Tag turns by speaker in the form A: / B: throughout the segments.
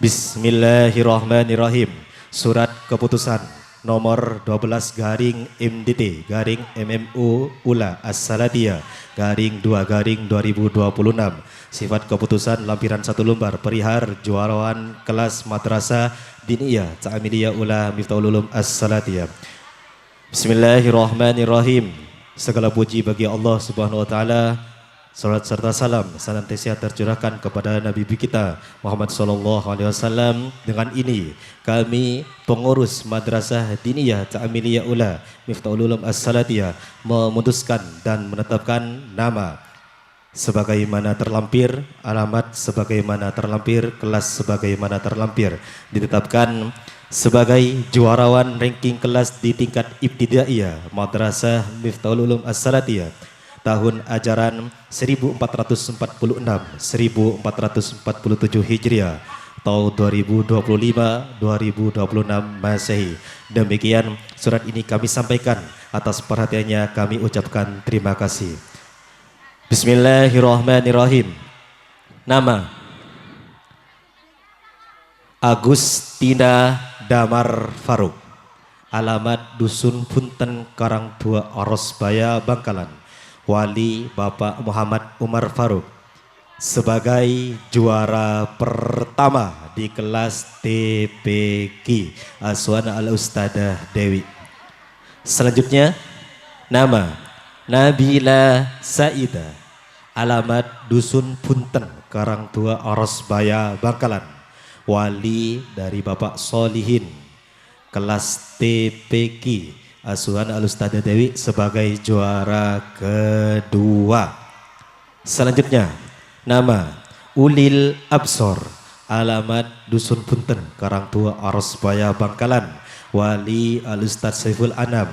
A: Bismillahirrahmanirrahim. Surat keputusan nomor 12 garing MDT garing MMU Ula As-Salatiyah garing 2 garing 2026. Sifat keputusan lampiran 1 lembar perihal juarawan kelas madrasah diniyah Ta'amiliyah Ula Miftahul Ulum As-Salatiyah. Bismillahirrahmanirrahim. Segala puji bagi Allah Subhanahu wa taala. Salat serta salam senantiasa tercurahkan kepada Nabi kita Muhammad sallallahu alaihi wasallam. Dengan ini kami pengurus Madrasah Diniyah Ta'amiliyah Ula Miftahul Ulum As-Salatiyah memutuskan dan menetapkan nama sebagaimana terlampir, alamat sebagaimana terlampir, kelas sebagaimana terlampir, ditetapkan sebagai juarawan ranking kelas di tingkat ibtidaiyah Madrasah Miftahul Ulum As-Salatiyah tahun ajaran 1446-1447 Hijriah atau 2025-2026 Masehi. Demikian surat ini kami sampaikan, atas perhatiannya kami ucapkan terima kasih. Bismillahirrahmanirrahim. Nama Agustina Damar Faruk, alamat Dusun Punten Karangtua Orosbaya Bangkalan. Wali Bapak Muhammad Umar Faruk sebagai juara pertama di kelas TPQ Asuhan Al-Ustadah Dewi. Selanjutnya nama Nabila Saida, alamat Dusun Punten Karangtua Orosbaya Bangkalan. Wali dari Bapak Solihin, kelas TPQ Asuhan Al-Ustadah Dewi sebagai juara kedua. Selanjutnya nama Ulil Absor, alamat Dusun Punten Karangtua Orosbaya Bangkalan. Wali Al-Ustadz Saiful Anam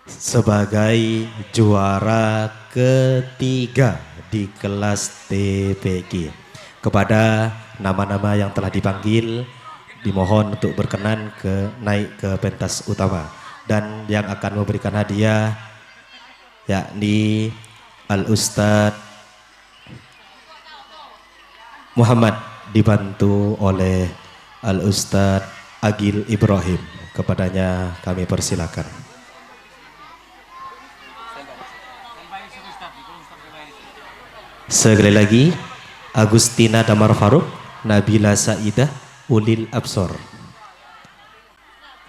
A: sebagai juara ketiga di kelas TPQ. Kepada nama-nama yang telah dipanggil dimohon untuk berkenan naik ke pentas utama. Dan yang akan memberikan hadiah yakni Al-Ustadz Muhammad dibantu oleh Al-Ustadz Agil Ibrahim. Kepadanya kami persilakan. Sekali lagi Agustina Damar Faruk, Nabila Saidah, Ulil Absor,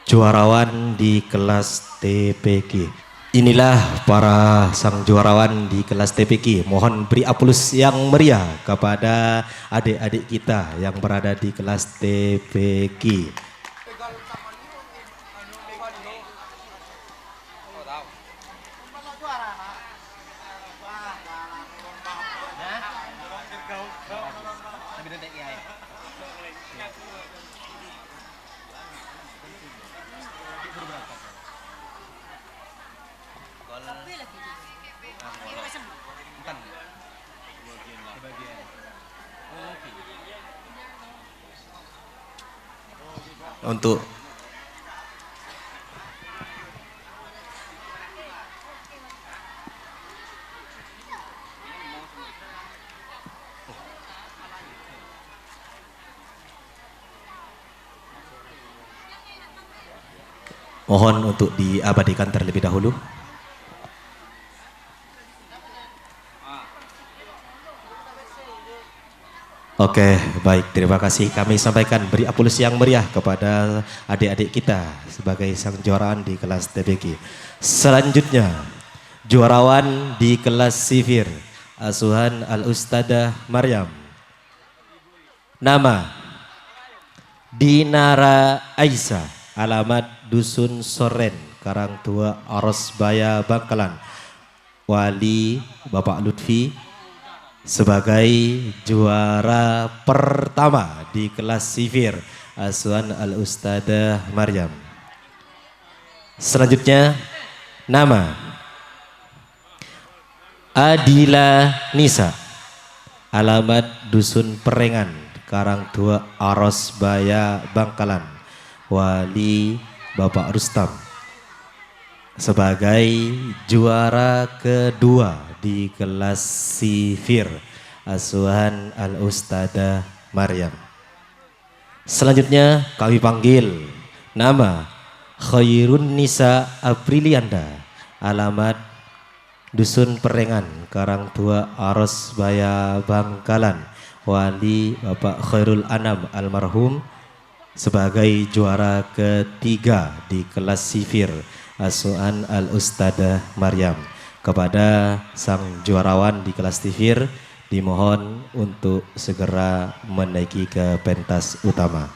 A: juarawan di kelas TPQ. Inilah para sang juarawan di kelas TPQ. Mohon beri aplaus yang meriah kepada adik-adik kita yang berada di kelas TPQ. Untuk mohon untuk diabadikan terlebih dahulu. Oke, baik, terima kasih. Kami sampaikan beri aplaus yang meriah kepada adik-adik kita sebagai sang juaraan di kelas TPQ. Selanjutnya, juarawan di kelas sifir Asuhan Al-Ustadah Maryam. Nama Dinara Aisyah, alamat Dusun Soren Karangtua Orosbaya Bangkalan. Wali Bapak Lutfi sebagai juara pertama di kelas sifir Asuhan Al-Ustadah Maryam. Selanjutnya nama Adila Nisa, alamat Dusun Perengan Karangtua Orosbaya Bangkalan. Wali Bapak Rustam sebagai juara kedua di kelas sifir Asuhan Al-Ustadah Maryam. Selanjutnya kami panggil nama Khairun Nisa Aprilianda, alamat Dusun Perengan, Karangtua Aros Baya Bangkalan, wali Bapak Khairul Anam almarhum, sebagai juara ketiga di kelas sifir asuhan Al Ustadzah Maryam. Kepada sang juarawan di kelas sifir dimohon untuk segera menaiki ke pentas utama.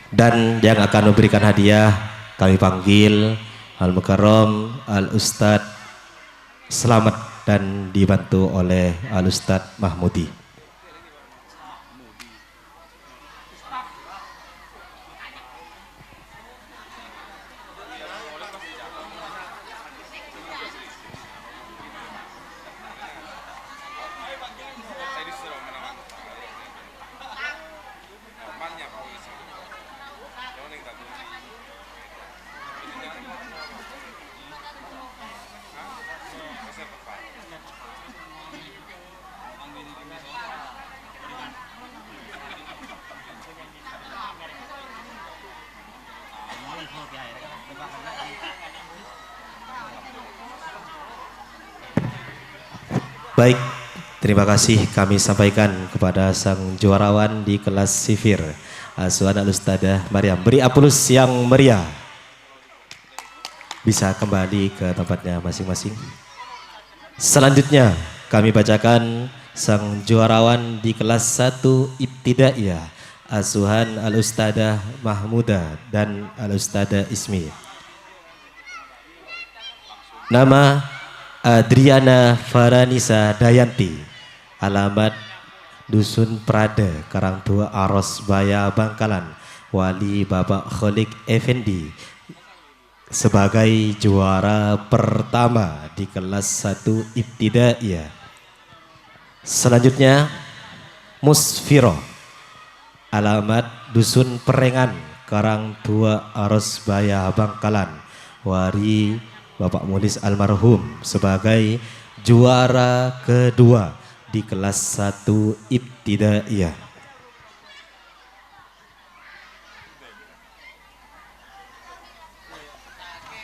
A: Dan yang akan memberikan hadiah kami panggil Al Mukarram Al Ustadz Selamat dan dibantu oleh Al Ustadz Mahmudi. Baik, terima kasih kami sampaikan kepada sang juarawan di kelas sifir asuhan Al Ustadzah Maryam. Beri aplaus yang meriah. Bisa kembali ke tempatnya masing-masing. Selanjutnya kami bacakan sang juarawan di kelas 1 Ibtidaiyah asuhan Al Ustadzah Mahmuda dan Al Ustadzah Ismi. Nama Adriana Faranisa Dayanti, alamat Dusun Prada, Karangtua Aros Baya Bangkalan, wali Bapak Kholik Effendi, sebagai juara pertama di kelas 1 Ibtidaiyah. Selanjutnya Musfiro, alamat Dusun Perengan, Karangtua Aros Baya Bangkalan, wali Bapak Mulis almarhum, sebagai juara kedua di kelas 1 Ibtidaiyah.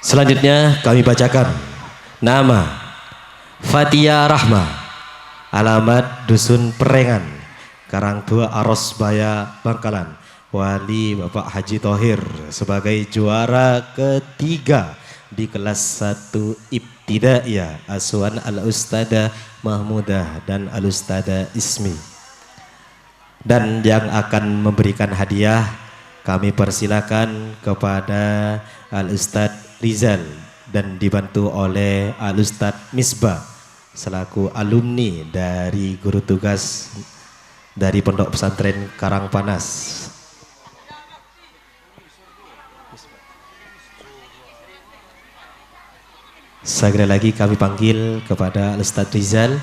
A: Selanjutnya kami bacakan nama Fatia Rahma, alamat Dusun Perengan, Karangtua Aros Baya Bangkalan, wali Bapak Haji Thohir, sebagai juara ketiga di kelas 1 Ibtidaiyah asuhan Al Ustadzah Mahmudah dan Al Ustadzah Ismi. Dan yang akan memberikan hadiah kami persilakan kepada Al Ustadz Rizal dan dibantu oleh Al Ustadz Misbah selaku alumni dari guru tugas dari Pondok Pesantren Karangpanas. Sekali lagi kami panggil kepada Al Ustadz Rizal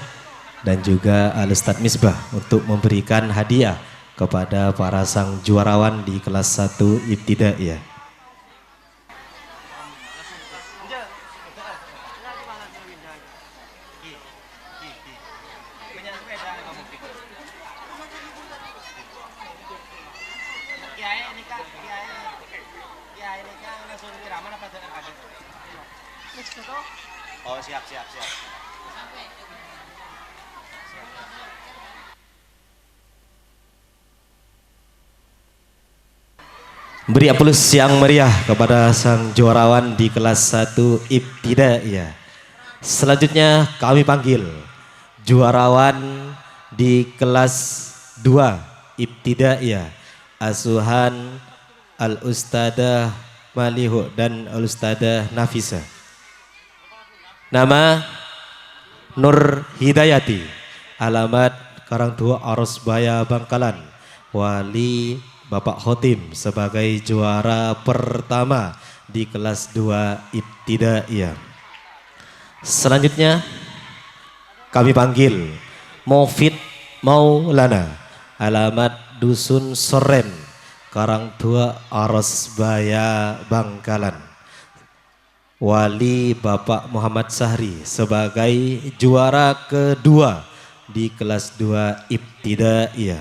A: dan juga Al Ustadz Misbah untuk memberikan hadiah kepada para sang juarawan di kelas 1 Ibtidaiyah.
B: Oh siap.
A: Beri aplaus yang meriah kepada sang juarawan di kelas 1 Ibtidaiyah. Selanjutnya kami panggil juarawan di kelas 2 Ibtidaiyah asuhan Al Ustadzah Malihu dan Al Ustadzah Nafisa. Nama Nur Hidayati, alamat Karangtua Aros Baya Bangkalan, wali Bapak Khotim, sebagai juara pertama di kelas 2 Ibtidaiyah. Selanjutnya kami panggil Mofid Maulana, alamat Dusun Soren, Karangtua Aros Baya Bangkalan, wali Bapak Muhammad Sahri, sebagai juara kedua di kelas 2 Ibtidaiyah.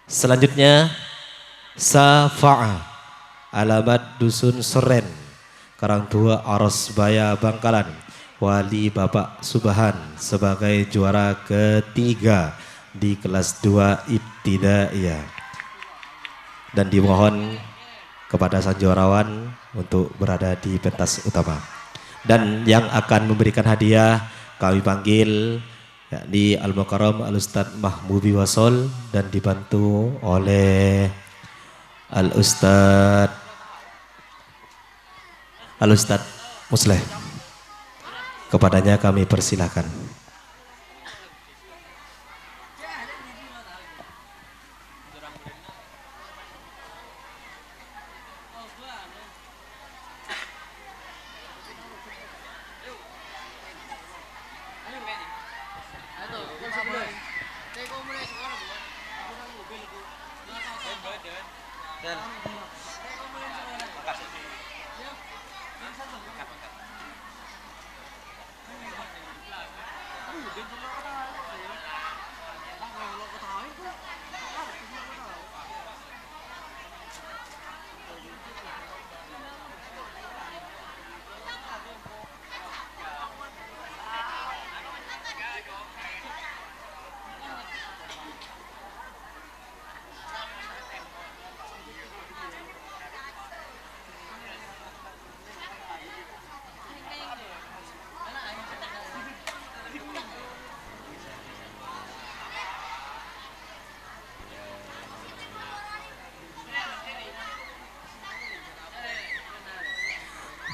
A: Selanjutnya Safa'a, alamat Dusun Seren, Karangtua Arosbaya Bangkalan, wali Bapak Subahan sebagai juara ketiga di kelas 2 Ibtidaiyah. Dan dimohon kepada sang juarawan untuk berada di pentas utama. Dan yang akan memberikan hadiah kami panggil yakni Al-Mukarram Al-Ustadz Mahmubi Wasol dan dibantu oleh Al-Ustadz Musleh. Kepadanya kami persilahkan.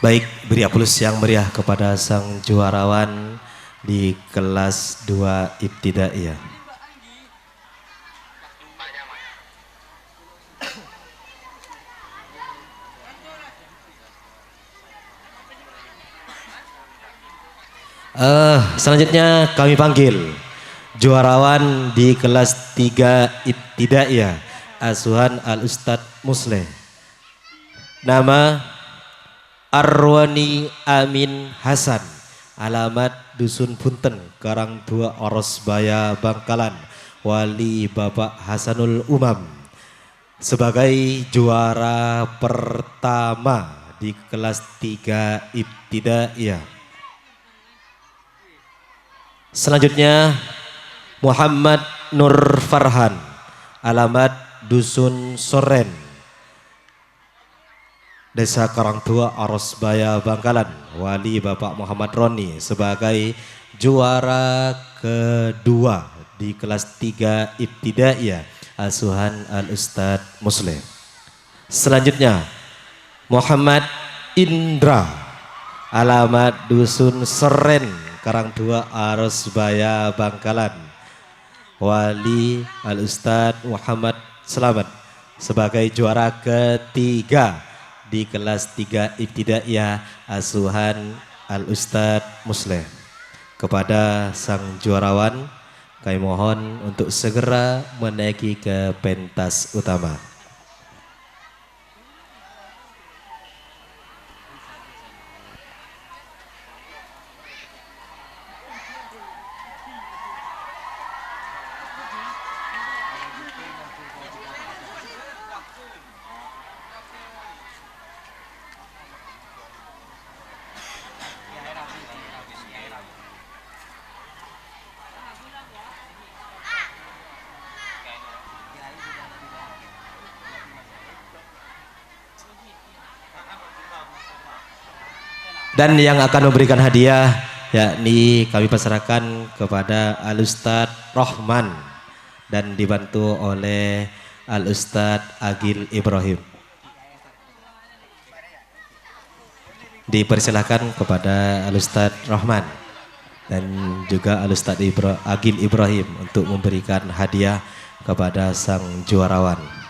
A: Baik, beri aplaus yang meriah kepada sang juarawan di kelas 2 Ibtidaiyah. Selanjutnya kami panggil juarawan di kelas 3 Ibtidaiyah, asuhan Al-Ustadz Musleh. Nama Arwani Amin Hasan, alamat Dusun Punten, Karangtua Arosbaya Bangkalan, wali Bapak Hasanul Umam sebagai juara pertama di kelas 3 Ibtidaiyah. Selanjutnya Muhammad Nur Farhan, alamat Dusun Soren, Desa Karangtua Arosbaya Bangkalan, wali Bapak Muhammad Roni sebagai juara kedua di kelas 3 Ibtidaiyah, asuhan Al-Ustadz Musleh. Selanjutnya Muhammad Indra, alamat Dusun Seren, Karangtua Arosbaya Bangkalan, wali Al-Ustadz Muhammad Selamat sebagai juara ketiga di kelas 3 Ibtidaiyah, asuhan Al-Ustadz Musleh. Kepada sang juarawan kami mohon untuk segera menaiki ke pentas utama. Dan yang akan memberikan hadiah yakni kami persilakan kepada Al-Ustadz Rohman dan dibantu oleh Al-Ustadz Agil Ibrahim. Dipersilakan kepada Al-Ustadz Rohman dan juga Al-Ustadz Agil Ibrahim untuk memberikan hadiah kepada sang juarawan.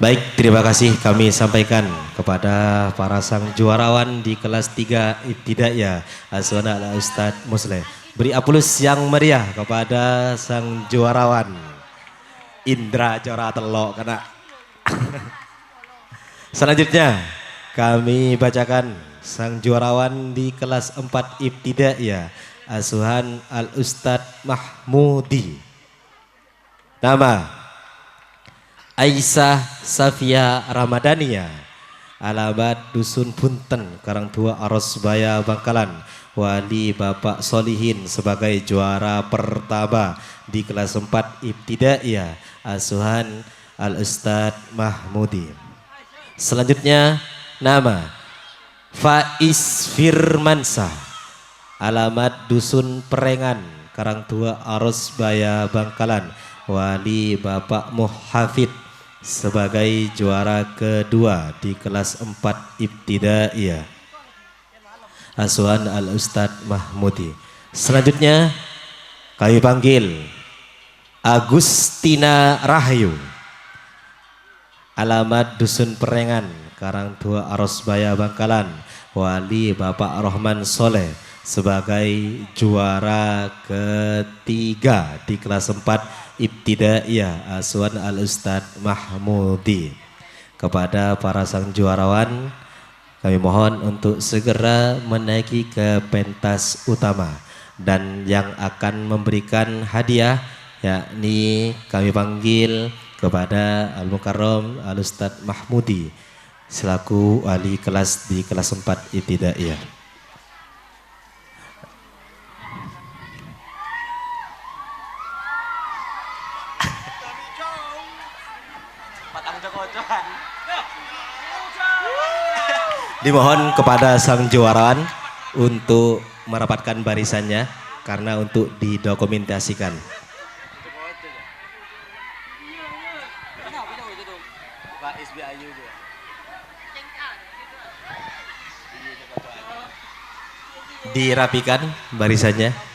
A: Baik, terima kasih kami sampaikan kepada para sang juarawan di kelas 3 Ibtidaiyah Asuhan Al Ustadz Musleh. Beri aplaus yang meriah kepada sang juarawan Indra Jora Telok karena selanjutnya kami bacakan sang juarawan di kelas 4 Ibtidaiyah Asuhan Al Ustadz Mahmudi. Nama Aisyah Safia Ramadania, alamat Dusun Punten, Karangtua Arosbaya Bangkalan. Wali Bapak Solihin sebagai juara pertama di kelas 4 Ibtidaiyah Asuhan Al Ustadz Mahmudi. Selanjutnya nama Faiz Firmansah, alamat Dusun Perengan, Karangtua Arosbaya Bangkalan. Wali Bapak Muhafid sebagai juara kedua di kelas 4 Ibtidaiyah Asuhan Al Ustadz Mahmudi. Selanjutnya kami panggil Agustina Rahayu, alamat Dusun Perengan, Karangtua Arosbaya Bangkalan. Wali Bapak Rohman Soleh sebagai juara ketiga di kelas 4 Ibtidaiyah Asuhan Al Ustadz Mahmudi. Kepada para sang juarawan kami mohon untuk segera menaiki ke pentas utama, dan yang akan memberikan hadiah yakni kami panggil kepada Al Mukarram Al Ustadz Mahmudi selaku wali kelas di kelas 4 Ibtidaiyah. Dimohon kepada sang juarawan untuk merapatkan barisannya karena untuk didokumentasikan. Dirapikan barisannya.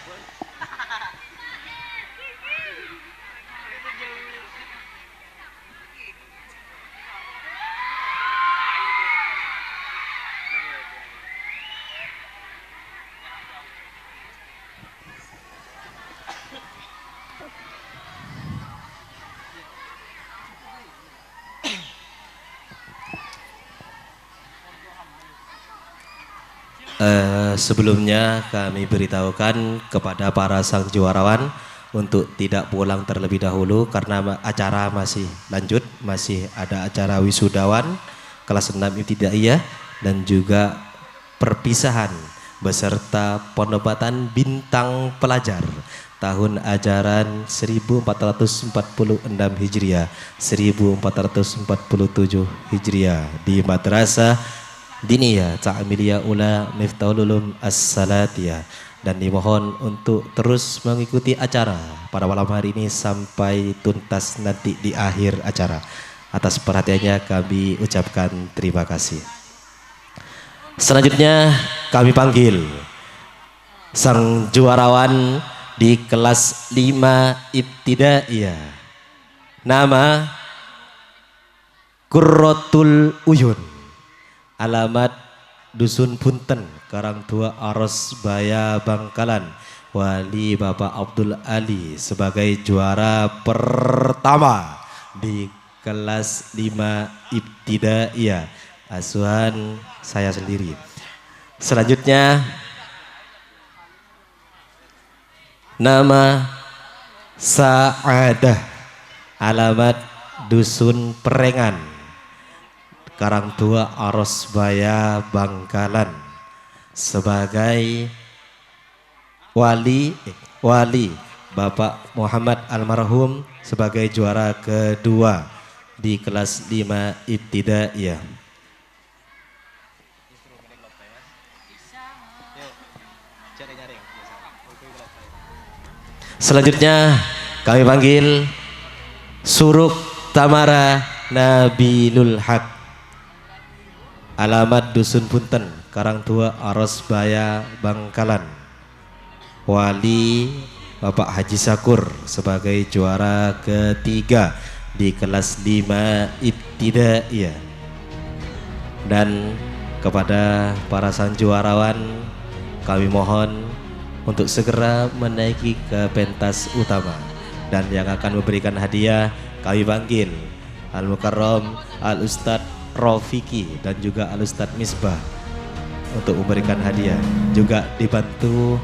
A: Sebelumnya kami beritahukan kepada para sang juarawan untuk tidak pulang terlebih dahulu karena acara masih lanjut, masih ada acara wisudawan kelas 6 Ibtidaiyah dan juga perpisahan beserta penobatan bintang pelajar tahun ajaran 1446 Hijriah 1447 Hijriah di Madrasah Diniyah Ta'amiliyah Ula Miftahul Ulum As-Salatiyah, dan dimohon untuk terus mengikuti acara pada malam hari ini sampai tuntas nanti di akhir acara. Atas perhatiannya kami ucapkan terima kasih. Selanjutnya kami panggil sang juarawan di kelas 5 Ibtidaiyah. Nama Qurratul Uyun, alamat Dusun Punten, Karangtua Arosbaya Bangkalan. Wali Bapak Abdul Ali sebagai juara pertama di kelas 5 Ibtidaiyah Asuhan saya sendiri. Selanjutnya nama Sa'adah, alamat Dusun Perengan, Karangtua Arosbaya Bangkalan. Sebagai wali Bapak Muhammad Almarhum sebagai juara kedua di kelas 5 Ibtidaiyah. Selanjutnya kami panggil Suruk Tamara Nabilul Haq, alamat Dusun Punten, Karangtua Arosbaya Bangkalan. Wali Bapak Haji Sakur sebagai juara ketiga di kelas 5 ibtidaiyah. Dan kepada para sang juarawan kami mohon untuk segera menaiki ke pentas utama. Dan yang akan memberikan hadiah kami panggil Al-Mukarram Al-Ustadz Rofiki dan juga Al-Ustadz Misbah untuk memberikan hadiah. Juga dibantu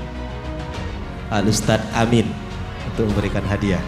A: Al-Ustadz Amin untuk memberikan hadiah.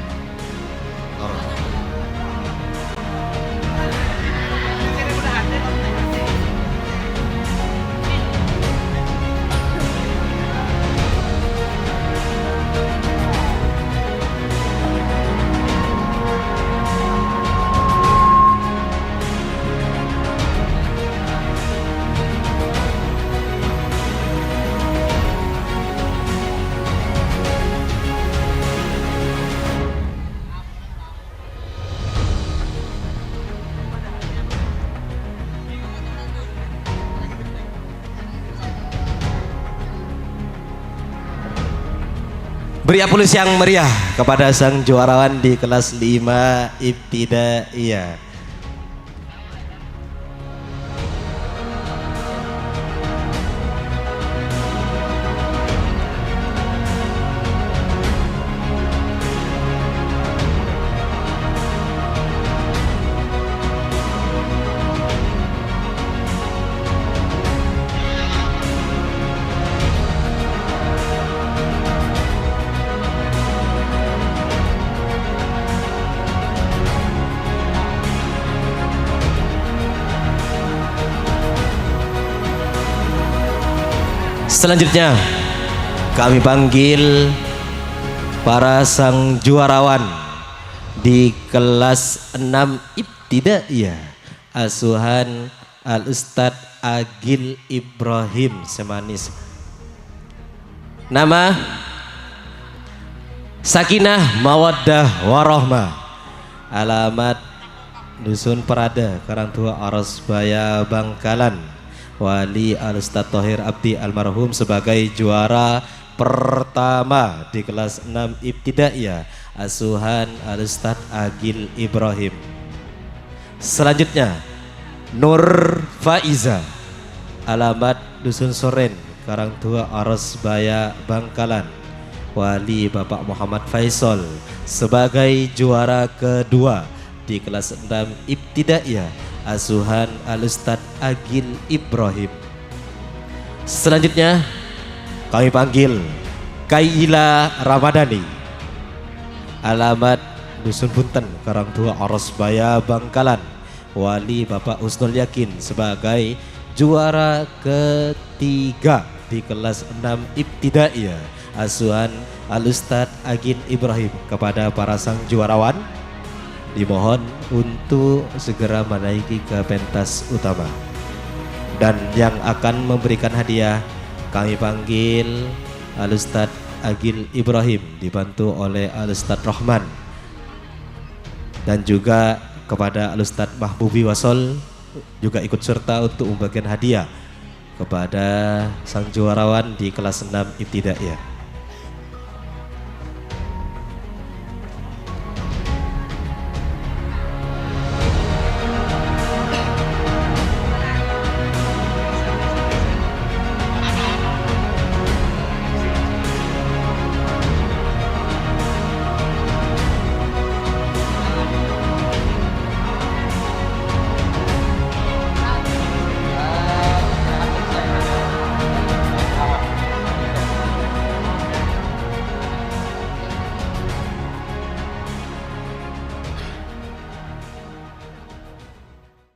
A: Beri aplaus yang meriah kepada sang juarawan di kelas 5 ibtidaiyah. Selanjutnya kami panggil para sang juarawan di kelas 6 ibtidaiyah asuhan Al-Ustadz Agil Ibrahim Semanis. Nama Sakinah Mawaddah Warohmah. Alamat Dusun Perada, Karangtua Arosbaya, Bangkalan. Wali Al-Ustadz Thohir Abdi almarhum sebagai juara pertama di kelas 6 ibtidaiyah asuhan Al-Ustadz Agil Ibrahim. Selanjutnya Nur Faiza, alamat Dusun Soren, Karangtua Arosbaya, Bangkalan. Wali Bapak Muhammad Faisal sebagai juara kedua di kelas 6 ibtidaiyah asuhan Al-Ustadz Agil Ibrahim. Selanjutnya kami panggil Kaila Ramadhani, alamat Dusun Punten, Karangtua Arosbaya, Bangkalan. Wali Bapak Husnul Yakin sebagai juara ketiga di kelas 6 ibtidaiyah asuhan Al-Ustadz Agil Ibrahim. Kepada para sang juarawan dimohon untuk segera menaiki ke pentas utama. Dan yang akan memberikan hadiah kami panggil Al-Ustadz Agil Ibrahim dibantu oleh Al-Ustadz Rahman. Dan juga kepada Al-Ustadz Mahbubi Wasol juga ikut serta untuk membagikan hadiah kepada sang juarawan di kelas 6 ibtidaiyah.